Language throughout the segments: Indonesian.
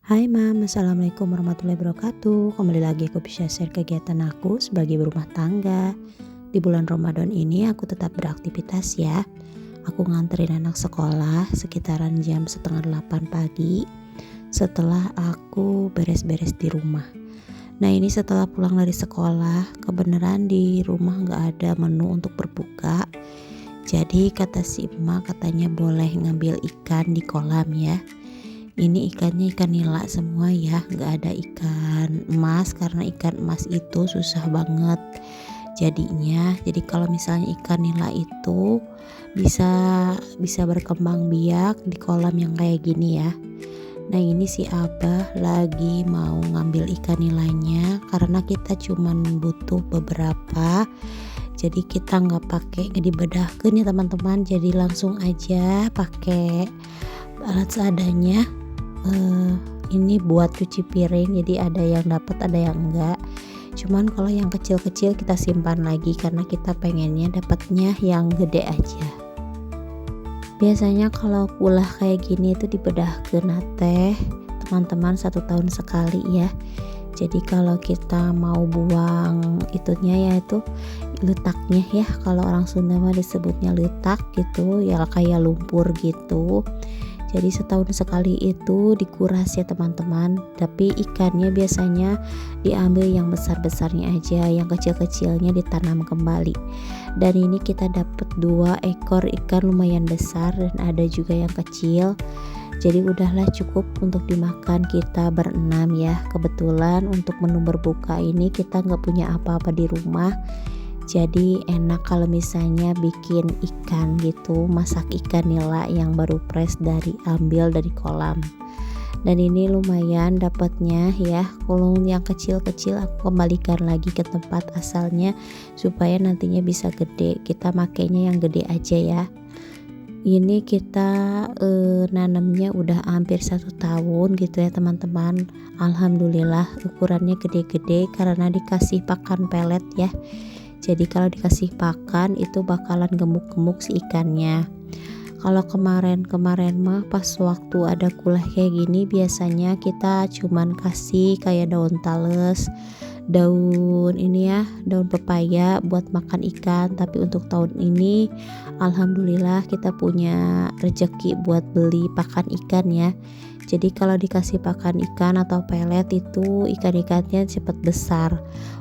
Hai Mam, Assalamualaikum warahmatullahi wabarakatuh. Kembali lagi aku bisa share kegiatan aku sebagai berumah tangga. Di bulan Ramadan ini aku tetap beraktivitas ya. Aku nganterin anak sekolah sekitaran jam setengah 8 pagi setelah aku beres-beres di rumah. Nah ini setelah pulang dari sekolah, kebenaran di rumah gak ada menu untuk berbuka. Jadi kata si emak katanya boleh ngambil ikan di kolam ya. Ini ikannya ikan nila semua ya, nggak ada ikan emas karena ikan emas itu susah banget jadinya. Jadi kalau misalnya ikan nila itu bisa bisa berkembang biak di kolam yang kayak gini ya. Nah ini si Abah lagi mau ngambil ikan nilainya karena kita cuman butuh beberapa. Jadi kita nggak dibedahkan ya teman-teman. Jadi langsung aja pakai alat seadanya. Ini buat cuci piring, jadi ada yang dapat ada yang enggak. Cuman kalau yang kecil-kecil kita simpan lagi karena kita pengennya dapatnya yang gede aja. Biasanya kalau ulah kayak gini itu dibedah ke teh teman-teman 1 tahun sekali ya. Jadi kalau kita mau buang itunya yaitu letaknya ya, kalau orang Sunda mah disebutnya letak gitu ya, kayak lumpur gitu. Jadi setahun sekali itu dikuras ya teman-teman. Tapi ikannya biasanya diambil yang besar-besarnya aja, yang kecil-kecilnya ditanam kembali. Dan ini kita dapat 2 ekor ikan lumayan besar dan ada juga yang kecil. Jadi udahlah cukup untuk dimakan kita berenam ya. Kebetulan untuk menu berbuka ini kita nggak punya apa-apa di rumah. Jadi enak kalau misalnya bikin ikan gitu, masak ikan nila yang baru fresh ambil dari kolam. Dan ini lumayan dapatnya ya. Kalau yang kecil-kecil aku kembalikan lagi ke tempat asalnya supaya nantinya bisa gede. Kita makainya yang gede aja ya. Ini kita nanamnya udah hampir 1 tahun gitu ya teman-teman. Alhamdulillah ukurannya gede-gede karena dikasih pakan pelet ya. Jadi kalau dikasih pakan itu bakalan gemuk-gemuk si ikannya. Kalau kemarin mah pas waktu ada kuliah kayak gini biasanya kita cuman kasih kayak daun tales, daun pepaya buat makan ikan. Tapi untuk tahun ini alhamdulillah kita punya rezeki buat beli pakan ikan ya. Jadi kalau dikasih pakan ikan atau pelet itu ikan-ikannya cepat besar.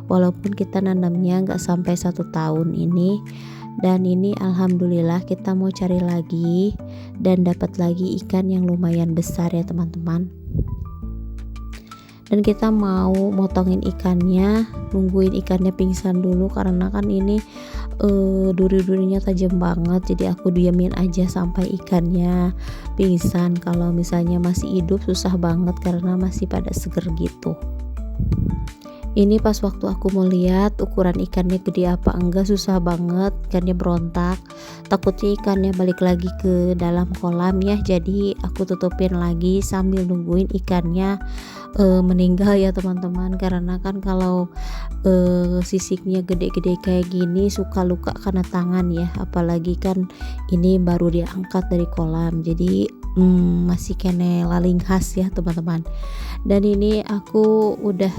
Walaupun kita nanamnya nggak sampai 1 tahun ini. Dan ini alhamdulillah kita mau cari lagi dan dapat lagi ikan yang lumayan besar ya teman-teman. Dan kita mau motongin ikannya, nungguin ikannya pingsan dulu karena kan ini duri-durinya tajam banget. Jadi aku diamin aja sampai ikannya pingsan. Kalau misalnya masih hidup susah banget karena masih pada seger gitu. Ini pas waktu aku mau lihat ukuran ikannya gede apa enggak, susah banget, ikannya berontak. Takutnya ikannya balik lagi ke dalam kolam ya. Jadi aku tutupin lagi sambil nungguin ikannya meninggal ya teman-teman. Karena kan kalau sisiknya gede-gede kayak gini suka luka kena tangan ya. Apalagi kan ini baru diangkat dari kolam. Jadi masih kene laling khas ya teman-teman. Dan ini aku udah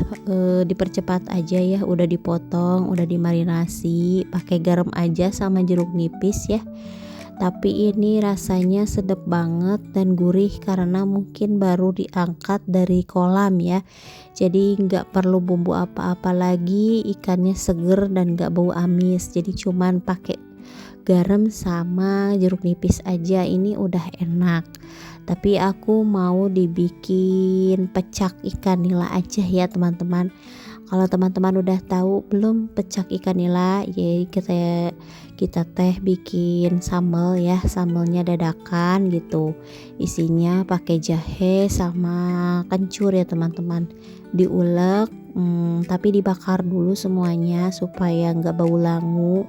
dipercepat aja ya, udah dipotong, udah dimarinasi pakai garam aja sama jeruk nipis ya. Tapi ini rasanya sedap banget dan gurih karena mungkin baru diangkat dari kolam ya. Jadi nggak perlu bumbu apa-apa lagi, ikannya seger dan nggak bau amis. Jadi cuman pakai garam sama jeruk nipis aja ini udah enak. Tapi aku mau dibikin pecak ikan nila aja ya teman-teman. Kalau teman-teman udah tahu belum pecak ikan nila, ya kita teh bikin sambal ya, sambalnya dadakan gitu. Isinya pakai jahe sama kencur ya teman-teman. Diulek tapi dibakar dulu semuanya supaya nggak bau langu.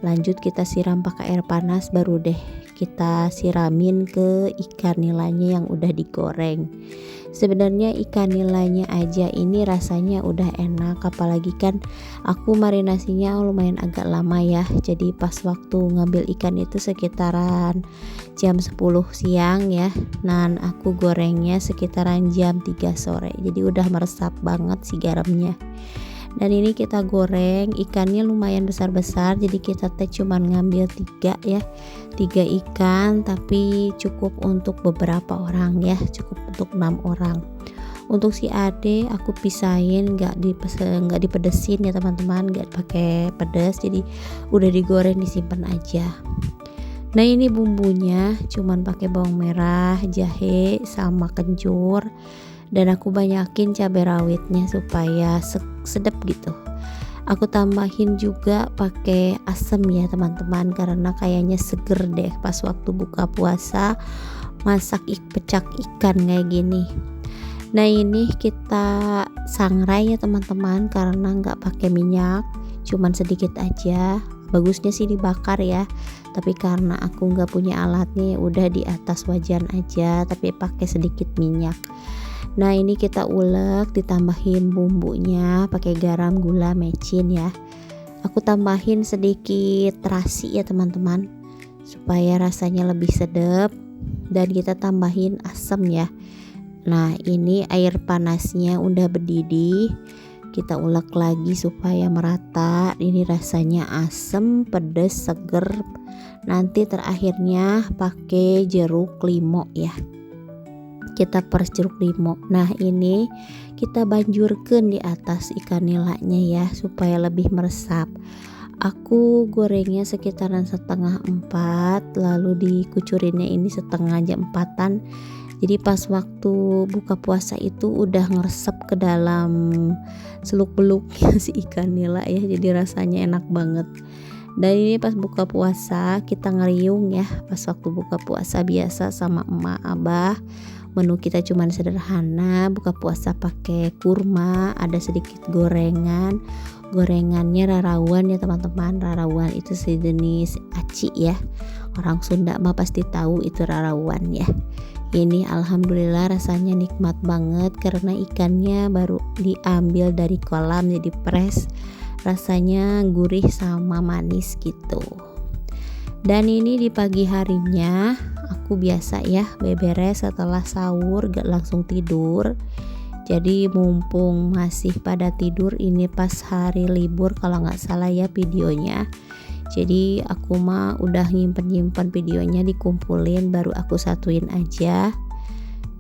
Lanjut kita siram pakai air panas, baru deh kita siramin ke ikan nilanya yang udah digoreng. Sebenarnya ikan nilainya aja ini rasanya udah enak, apalagi kan aku marinasinya lumayan agak lama ya. Jadi pas waktu ngambil ikan itu sekitaran jam 10 siang ya. Dan aku gorengnya sekitaran jam 3 sore. Jadi udah meresap banget si garamnya. Dan ini kita goreng ikannya lumayan besar-besar, jadi kita teh cuman ngambil 3 ya, 3 ikan, tapi cukup untuk beberapa orang ya, cukup untuk 6 orang. Untuk si ade aku pisahin, nggak dipedesin ya teman-teman, nggak pakai pedas, jadi udah digoreng disimpan aja. Nah ini bumbunya cuman pakai bawang merah, jahe sama kencur, dan aku banyakin cabai rawitnya supaya sedap gitu. Aku tambahin juga pakai asam ya teman-teman, karena kayaknya seger deh pas waktu buka puasa masak pecak ikan kayak gini. Nah ini kita sangrai ya teman-teman, karena nggak pakai minyak, cuman sedikit aja. Bagusnya sih dibakar ya, tapi karena aku nggak punya alatnya, ya udah di atas wajan aja tapi pakai sedikit minyak. Nah ini kita ulek, ditambahin bumbunya pakai garam, gula, mecin ya. Aku tambahin sedikit terasi ya teman-teman, supaya rasanya lebih sedap. Dan kita tambahin asam ya. Nah ini air panasnya udah mendidih, kita ulek lagi supaya merata. Ini rasanya asam, pedas, seger. Nanti terakhirnya pakai jeruk limau ya, kita peres jeruk limau. Nah ini kita banjurkan di atas ikan nilanya ya, supaya lebih meresap. Aku gorengnya sekitaran setengah 4, lalu dikucurinnya ini setengah jam 4-an. Jadi pas waktu buka puasa itu udah ngeresep ke dalam seluk-beluknya si ikan nila ya, jadi rasanya enak banget. Dan ini pas buka puasa kita ngeriung ya, pas waktu buka puasa biasa sama emak abah. Menu kita cuman sederhana, buka puasa pakai kurma, ada sedikit gorengan. Gorengannya rarawan ya teman-teman. Rarawan itu sejenis aci ya. Orang Sunda mah pasti tahu itu rarawan ya. Ini alhamdulillah rasanya nikmat banget, karena ikannya baru diambil dari kolam, jadi fresh. Rasanya gurih sama manis gitu. Dan ini di pagi harinya aku biasa ya beberes setelah sahur, gak langsung tidur. Jadi mumpung masih pada tidur, ini pas hari libur kalau nggak salah ya videonya. Jadi aku mah udah nyimpen videonya, dikumpulin baru aku satuin aja.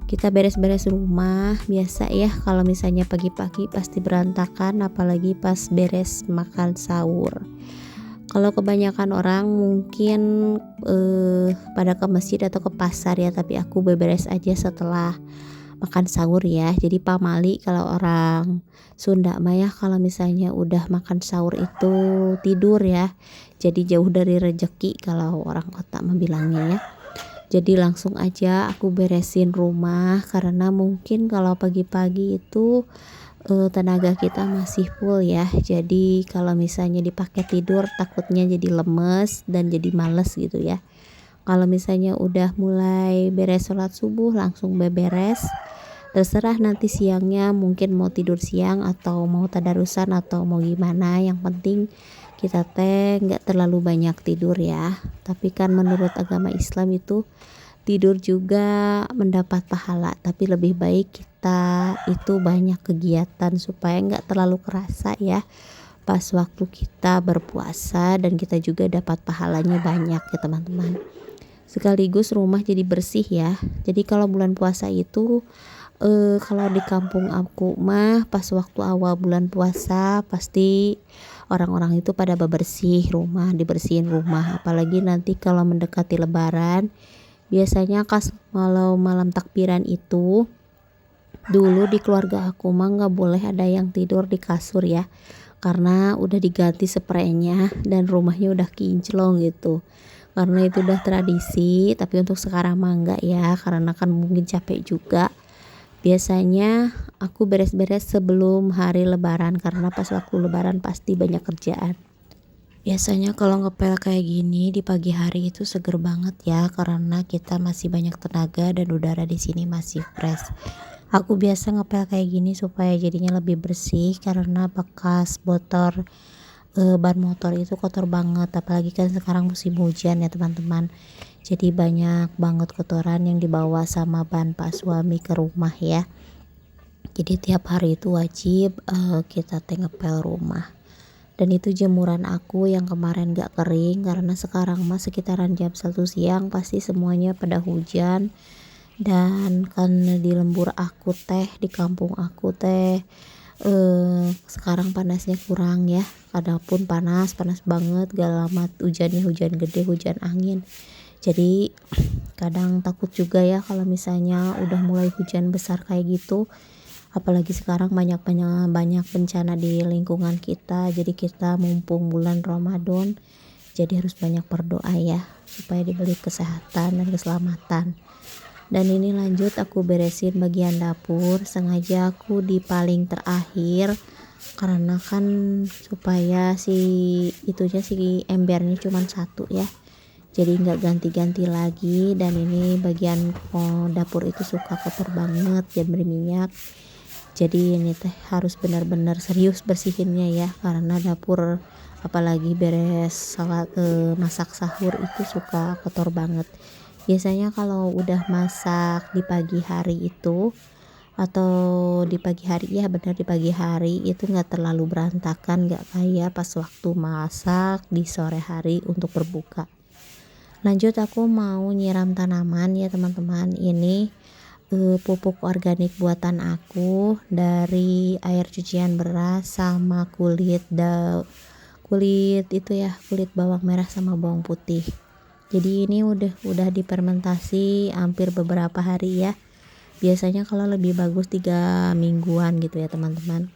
Kita beres-beres rumah biasa ya, kalau misalnya pagi-pagi pasti berantakan, apalagi pas beres makan sahur. Kalau kebanyakan orang mungkin pada ke masjid atau ke pasar ya, tapi aku beberes aja setelah makan sahur ya. Jadi pamali kalau orang Sunda mah ya, kalau misalnya udah makan sahur itu tidur ya, jadi jauh dari rejeki kalau orang kota membilangnya ya. Jadi langsung aja aku beresin rumah, karena mungkin kalau pagi-pagi itu tenaga kita masih full ya. Jadi kalau misalnya dipakai tidur takutnya jadi lemes dan jadi males gitu ya. Kalau misalnya udah mulai beres sholat subuh langsung beberes. Terserah nanti siangnya mungkin mau tidur siang atau mau tadarusan atau mau gimana. Yang penting kita teh nggak terlalu banyak tidur ya. Tapi kan menurut agama Islam itu tidur juga mendapat pahala, tapi lebih baik kita itu banyak kegiatan supaya nggak terlalu kerasa ya pas waktu kita berpuasa, dan kita juga dapat pahalanya banyak ya teman-teman. Sekaligus rumah jadi bersih ya. Jadi kalau bulan puasa itu kalau di kampung aku mah pas waktu awal bulan puasa pasti orang-orang itu pada bebersih rumah, dibersihin rumah. Apalagi nanti kalau mendekati lebaran, biasanya kalau malam takbiran itu, dulu di keluarga aku mah nggak boleh ada yang tidur di kasur ya, karena udah diganti spraynya dan rumahnya udah kinclong gitu. Karena itu udah tradisi, tapi untuk sekarang mah enggak ya, karena kan mungkin capek juga. Biasanya aku beres-beres sebelum hari lebaran, karena pas waktu lebaran pasti banyak kerjaan. Biasanya kalau ngepel kayak gini di pagi hari itu seger banget ya, karena kita masih banyak tenaga dan udara di sini masih fresh. Aku biasa ngepel kayak gini supaya jadinya lebih bersih karena bekas botol ban motor itu kotor banget, apalagi kan sekarang musim hujan ya teman-teman. Jadi banyak banget kotoran yang dibawa sama ban pak suami ke rumah ya. Jadi tiap hari itu wajib kita ngepel rumah. Dan itu jemuran aku yang kemarin gak kering karena sekarang mah sekitaran jam 1 siang pasti semuanya pada hujan. Dan kan di lembur aku teh, di kampung aku teh sekarang panasnya kurang ya. Kadang panas banget, gak lama hujannya hujan gede, hujan angin. Jadi kadang takut juga ya kalau misalnya udah mulai hujan besar kayak gitu, apalagi sekarang banyak bencana di lingkungan kita. Jadi kita mumpung bulan Ramadan, jadi harus banyak berdoa ya supaya diberi kesehatan dan keselamatan. Dan ini lanjut aku beresin bagian dapur, sengaja aku di paling terakhir karena kan supaya si embernya cuma satu ya, jadi nggak ganti-ganti lagi. Dan ini bagian dapur itu suka kotor banget ya, berminyak. Jadi ini teh harus benar-benar serius bersihinnya ya, karena dapur apalagi beres masak sahur itu suka kotor banget. Biasanya kalau udah masak di pagi hari itu, atau di pagi hari ya, benar di pagi hari itu nggak terlalu berantakan, nggak kayak pas waktu masak di sore hari untuk berbuka. Lanjut aku mau nyiram tanaman ya teman-teman. Ini pupuk organik buatan aku dari air cucian beras sama kulit itu ya, kulit bawang merah sama bawang putih. Jadi ini udah difermentasi hampir beberapa hari ya. Biasanya kalau lebih bagus 3 mingguan gitu ya teman-teman.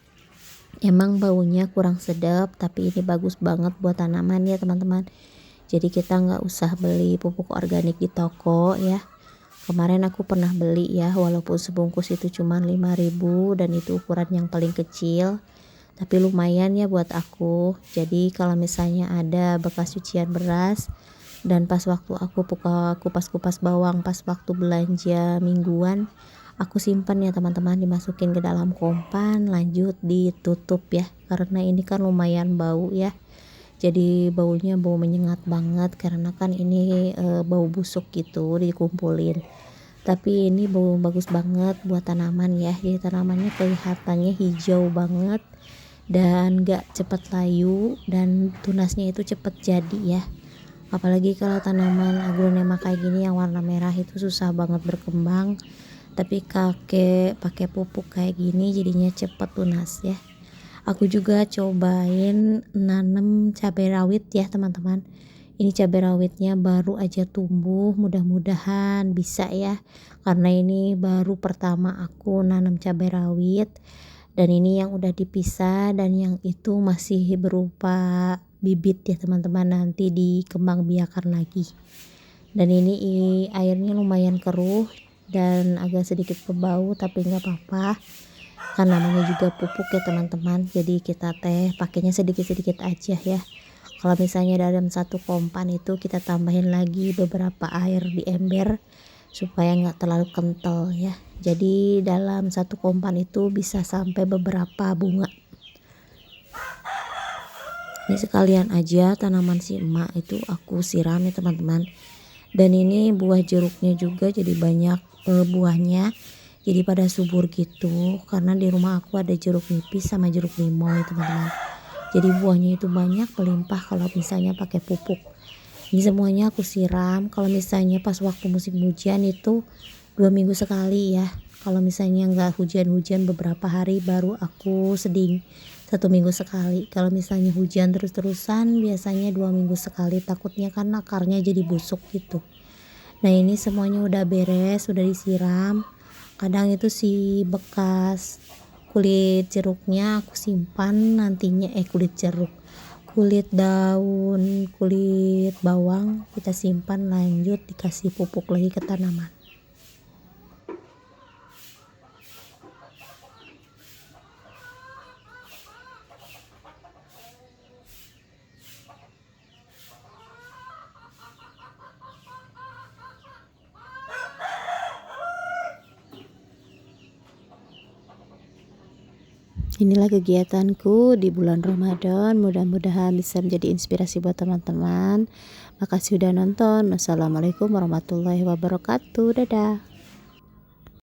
Emang baunya kurang sedap, tapi ini bagus banget buat tanaman ya teman-teman. Jadi kita nggak usah beli pupuk organik di toko ya. Kemarin aku pernah beli ya, walaupun sebungkus itu cuma 5.000 dan itu ukuran yang paling kecil, tapi lumayan ya buat aku. Jadi kalau misalnya ada bekas cucian beras dan pas waktu aku buka kupas-kupas bawang pas waktu belanja mingguan, aku simpan ya teman-teman, dimasukin ke dalam kompan, lanjut ditutup ya, karena ini kan lumayan bau ya. Jadi baunya bau menyengat banget karena kan ini bau busuk gitu dikumpulin. Tapi ini bau bagus banget buat tanaman ya. Jadi tanamannya kelihatannya hijau banget dan gak cepet layu, dan tunasnya itu cepet jadi ya. Apalagi kalau tanaman aglonema kayak gini yang warna merah itu susah banget berkembang. Tapi pakai pupuk kayak gini jadinya cepet tunas ya. Aku juga cobain nanam cabai rawit ya teman-teman. Ini cabai rawitnya baru aja tumbuh, mudah-mudahan bisa ya. Karena ini baru pertama aku nanam cabai rawit. Dan ini yang udah dipisah dan yang itu masih berupa bibit ya teman-teman, nanti dikembang biakan lagi. Dan ini airnya lumayan keruh dan agak sedikit berbau, tapi nggak apa-apa. Kan namanya juga pupuk ya teman-teman, jadi kita pakainya sedikit-sedikit aja ya. Kalau misalnya dalam satu kompan itu kita tambahin lagi beberapa air di ember supaya nggak terlalu kental ya. Jadi dalam satu kompan itu bisa sampai beberapa bunga. Ini sekalian aja tanaman si emak itu aku siram ya teman-teman. Dan ini buah jeruknya juga jadi banyak buahnya, jadi pada subur gitu karena di rumah aku ada jeruk nipis sama jeruk limau ya teman-teman. Jadi buahnya itu banyak melimpah kalau misalnya pakai pupuk. Ini semuanya aku siram kalau misalnya pas waktu musim hujan itu 2 minggu sekali ya. Kalau misalnya nggak hujan-hujan beberapa hari baru aku seding 1 minggu sekali. Kalau misalnya hujan terus-terusan biasanya 2 minggu sekali, takutnya kan akarnya jadi busuk gitu. Nah ini semuanya udah beres, udah disiram. Kadang itu si bekas kulit jeruknya aku simpan nantinya, kulit daun, kulit bawang kita simpan, lanjut dikasih pupuk lagi ke tanaman. Inilah kegiatanku di bulan Ramadan, mudah-mudahan bisa menjadi inspirasi buat teman-teman. Makasih udah nonton. Wassalamualaikum warahmatullahi wabarakatuh. Dadah.